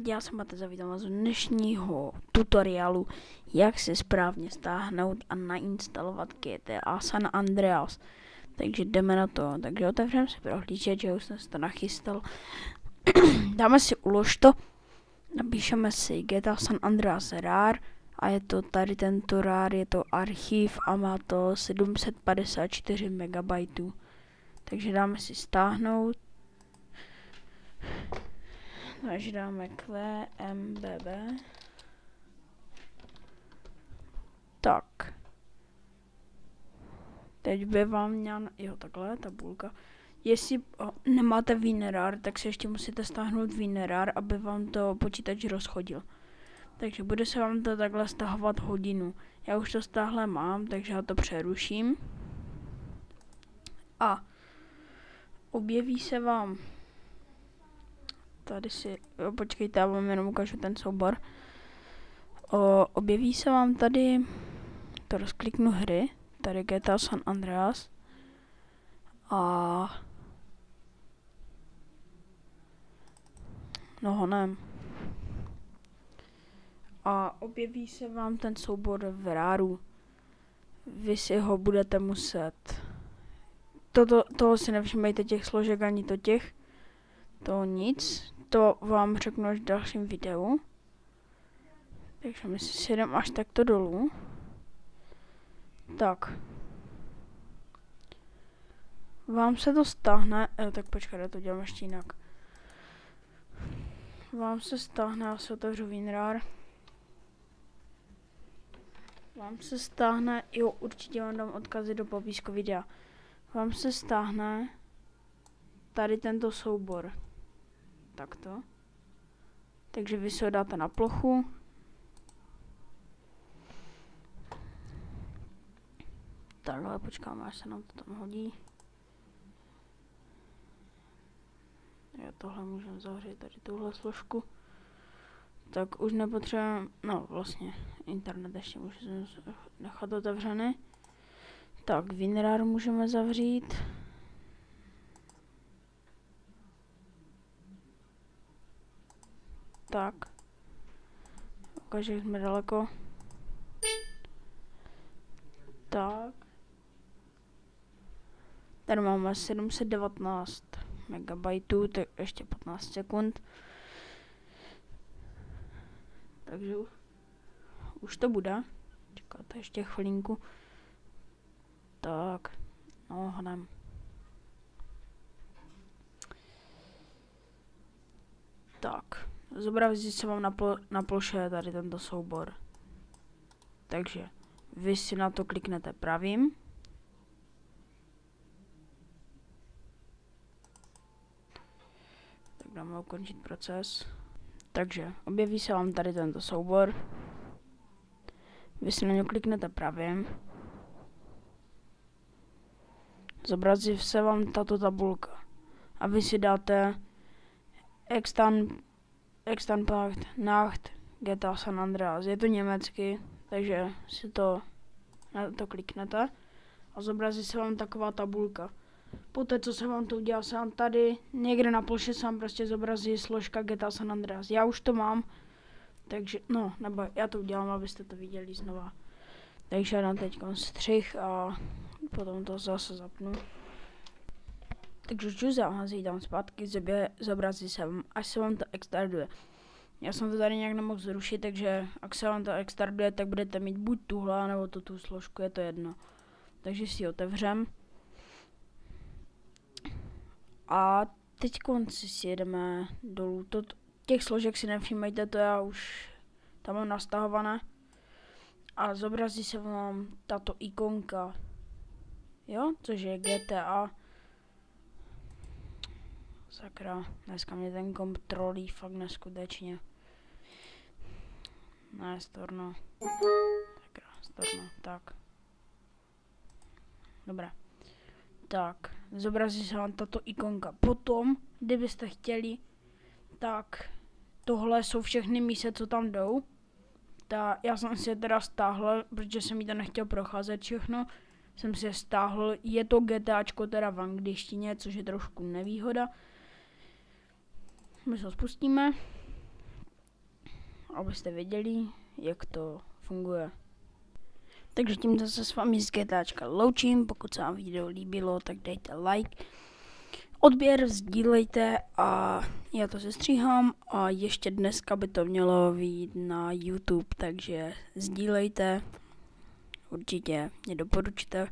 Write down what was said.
lidi, já jsem Mateza, vítám vás z dnešního tutoriálu, jak si správně stáhnout a nainstalovat GTA San Andreas. Takže jdeme na to, takže otevřeme si prohlížeč, že už jsem si to nachystal. Dáme si ulož to, napíšeme si GTA San Andreas RAR a je to tady tento RAR, je to archiv a má to 754 MB. Takže dáme si stáhnout. Takže dáme QMBB. Tak. Teď by vám měla, jo takhle, tabulka. Jestli nemáte WinRAR, tak si ještě musíte stáhnout WinRAR, aby vám to počítač rozchodil. Takže bude se vám to takhle stahovat hodinu. Já už to stáhle mám, takže já to přeruším. A objeví se vám tady si, počkejte, já vám jenom ukážu ten soubor. Objeví se vám tady, to rozkliknu hry, tady GTA San Andreas. A no honem. A objeví se vám ten soubor v RARu. Vy si ho budete muset. Toho si nevšimejte, těch složek ani to nic. To vám řeknu až v dalším videu. Takže my si jdeme až takto dolů. Tak. Vám se to stáhne, tak počkej, já to dělám ještě jinak. Vám se stáhne, já si otevřu WinRAR. Vám se stáhne, jo, určitě vám dám odkazy do popisku videa. Vám se stáhne tady tento soubor. Takto. Takže vy si ho dáte na plochu. Takhle počkáme, až se nám to tam hodí. Já tohle můžeme zavřít, tady tuhle složku. Tak už nepotřebujeme, no vlastně internet ještě můžeme nechat otevřený. Tak WinRAR můžeme zavřít. Tak. Ukážu, jak jsme daleko. Tak. Tady máme 719 MB, tak ještě 15 sekund. Takže už to bude. Čekáte ještě chvilinku. Tak. No, hned. Tak. Zobrazí se vám na ploše tady tento soubor. Takže vy si na to kliknete pravým. Tak dáme ukončit proces. Takže objeví se vám tady tento soubor. Vy si na něj kliknete pravým. Zobrazí se vám tato tabulka. A vy si dáte Extant Nacht GTA San Andreas. Je to německy, takže si na to kliknete a zobrazí se vám taková tabulka. Poté, co se vám to udělá, se vám tady někde na ploše se vám prostě zobrazí složka GTA San Andreas. Já už to mám, takže, no, nebo já to udělám, abyste to viděli znova. Takže já dám teď střih a potom to zase zapnu. Takže už dám zpátky, zobrazí se vám, až se vám to extraduje. Já jsem to tady nějak nemohl zrušit, takže jak se vám to extraduje, tak budete mít buď tuhle, nebo tu složku, je to jedno. Takže si ji otevřem. A teď si jedeme dolů. Těch složek si nevšímejte, to já už tam mám nastahované. A zobrazí se vám tato ikonka, jo, což je GTA. Sakra, dneska mě ten komp trolí fakt neskutečně. Ne, storno. Sakra, storno, tak. Dobré. Tak, zobrazí se vám tato ikonka. Potom, kdybyste chtěli, tak tohle jsou všechny mise, co tam jdou. Já jsem si je teda stáhl, protože jsem mi to nechtěl procházet všechno. Jsem si je stáhl, je to GTAčko teda v angličtině, což je trošku nevýhoda. My se ho spustíme. abyste věděli, jak to funguje. Takže tímto se s vámi z GTAčka loučím, pokud se vám video líbilo, tak dejte like, odběr, sdílejte a já to sestříhám a ještě dneska by to mělo vyjít na YouTube, takže sdílejte, určitě mě doporučte.